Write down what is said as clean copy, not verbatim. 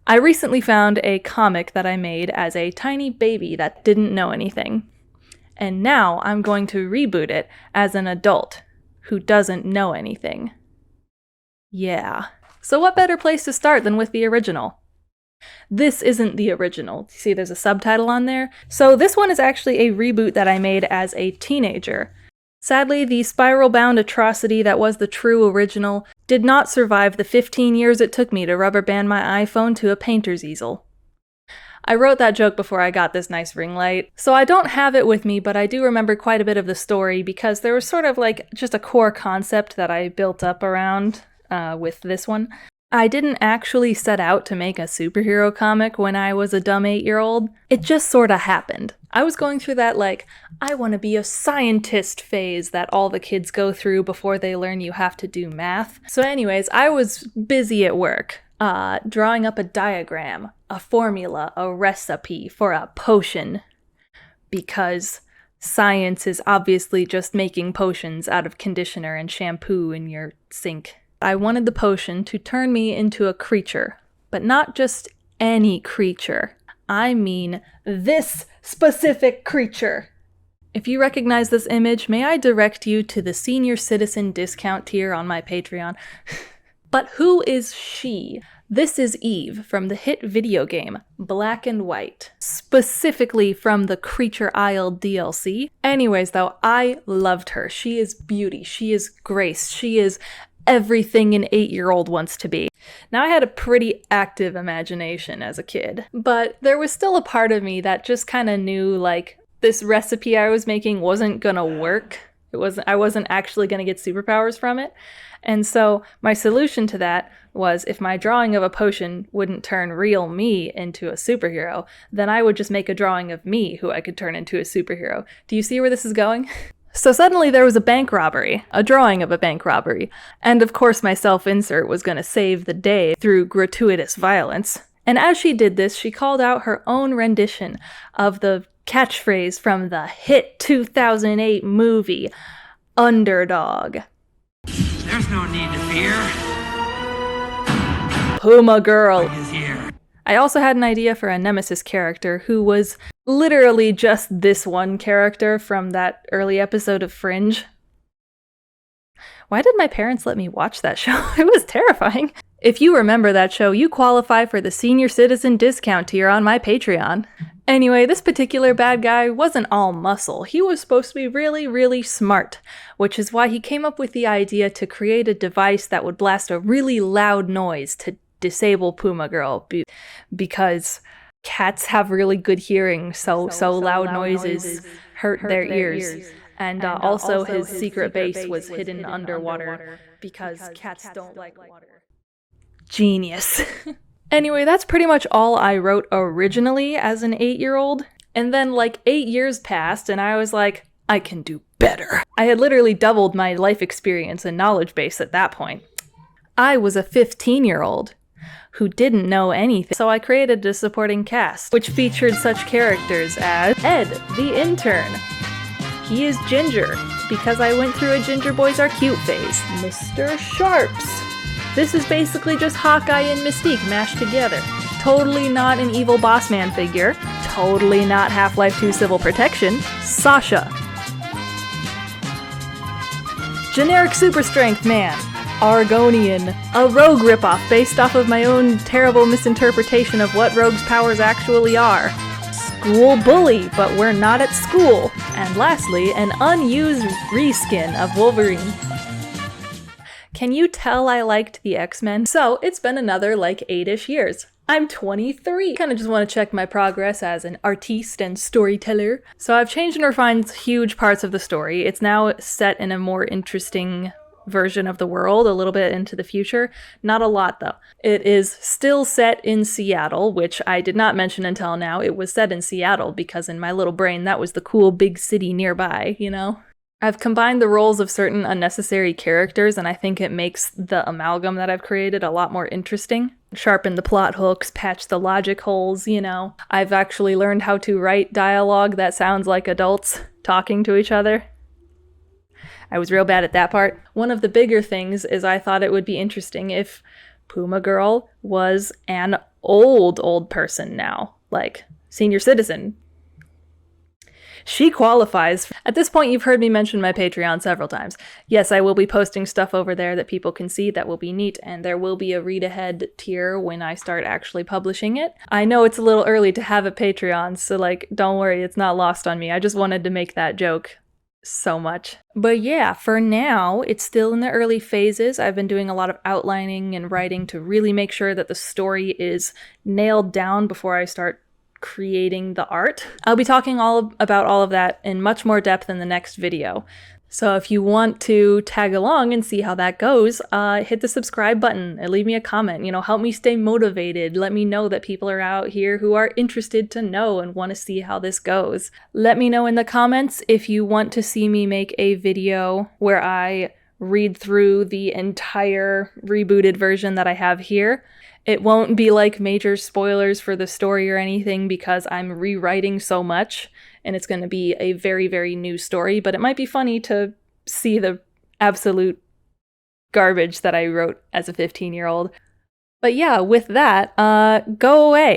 I recently found a comic that I made as a tiny baby that didn't know anything. And now I'm going to reboot it as an adult who doesn't know anything. Yeah. So what better place to start than with the original? This isn't the original. See, there's a subtitle on there. So this one is actually a reboot that I made as a teenager. Sadly, the spiral-bound atrocity that was the true original did not survive the 15 years it took me to rubber band my iPhone to a painter's easel. I wrote that joke before I got this nice ring light, so I don't have it with me, but I do remember quite a bit of the story because there was sort of like just a core concept that I built up around with this one. I didn't actually set out to make a superhero comic when I was a dumb 8-year-old. It just sorta happened. I was going through that I want to be a scientist phase that all the kids go through before they learn you have to do math. So anyways, I was busy at work, drawing up a diagram, a formula, a recipe for a potion. Because science is obviously just making potions out of conditioner and shampoo in your sink. I wanted the potion to turn me into a creature, but not just any creature. I mean this specific creature. If you recognize this image, may I direct you to the senior citizen discount tier on my Patreon? But who is she? This is Eve from the hit video game Black and White, specifically from the Creature Isle DLC. Anyways though, I loved her. She is beauty, she is grace, she is everything an 8-year-old wants to be. Now, I had a pretty active imagination as a kid, but there was still a part of me that just kind of knew, this recipe I was making wasn't gonna work. I wasn't actually gonna get superpowers from it. And so my solution to that was if my drawing of a potion wouldn't turn real me into a superhero, then I would just make a drawing of me who I could turn into a superhero. Do you see where this is going? So suddenly there was a bank robbery, a drawing of a bank robbery, and of course my self-insert was going to save the day through gratuitous violence. And as she did this, she called out her own rendition of the catchphrase from the hit 2008 movie, Underdog. There's no need to fear. Puma Girl Is here. I also had an idea for a nemesis character who was literally just this one character from that early episode of Fringe. Why did my parents let me watch that show? It was terrifying. If you remember that show, you qualify for the senior citizen discount tier on my Patreon. Anyway, this particular bad guy wasn't all muscle. He was supposed to be really, really smart, which is why he came up with the idea to create a device that would blast a really loud noise to disable Puma Girl, because cats have really good hearing, so loud noises hurt their ears. And also his secret base was hidden underwater because cats don't like water. Genius. Anyway, that's pretty much all I wrote originally as an 8-year-old. And then 8 years passed and I was like, I can do better. I had literally doubled my life experience and knowledge base at that point. I was a 15-year-old who didn't know anything, so I created a supporting cast, which featured such characters as Ed, the intern. He is ginger, because I went through a ginger boys are cute phase. Mr. Sharps. This is basically just Hawkeye and Mystique mashed together. Totally not an evil boss man figure. Totally not Half-Life 2 Civil Protection. Sasha. Generic super strength man. Argonian, a rogue ripoff based off of my own terrible misinterpretation of what rogues' powers actually are. School bully, but we're not at school. And lastly, an unused reskin of Wolverine. Can you tell I liked the X-Men? So, it's been another 8-ish years. I'm 23. Kinda just want to check my progress as an artiste and storyteller. So I've changed and refined huge parts of the story. It's now set in a more interesting version of the world, a little bit into the future. Not a lot, though. It is still set in Seattle, which I did not mention until now. It was set in Seattle because in my little brain, that was the cool big city nearby, you know? I've combined the roles of certain unnecessary characters, and I think it makes the amalgam that I've created a lot more interesting. Sharpen the plot hooks, patch the logic holes, you know. I've actually learned how to write dialogue that sounds like adults talking to each other. I was real bad at that part. One of the bigger things is I thought it would be interesting if Puma Girl was an old person now, like senior citizen. She qualifies. At this point, you've heard me mention my Patreon several times. Yes, I will be posting stuff over there that people can see that will be neat, and there will be a read ahead tier when I start actually publishing it. I know it's a little early to have a Patreon, so like, don't worry, it's not lost on me. I just wanted to make that joke so much. But yeah, for now, it's still in the early phases. I've been doing a lot of outlining and writing to really make sure that the story is nailed down before I start creating the art. I'll be talking about all of that in much more depth in the next video. So if you want to tag along and see how that goes, hit the subscribe button and leave me a comment. Help me stay motivated. Let me know that people are out here who are interested to know and want to see how this goes. Let me know in the comments if you want to see me make a video where I read through the entire rebooted version that I have here. It won't be like major spoilers for the story or anything because I'm rewriting so much and it's going to be a very, very new story, but it might be funny to see the absolute garbage that I wrote as a 15-year-old. But yeah, with that, go away.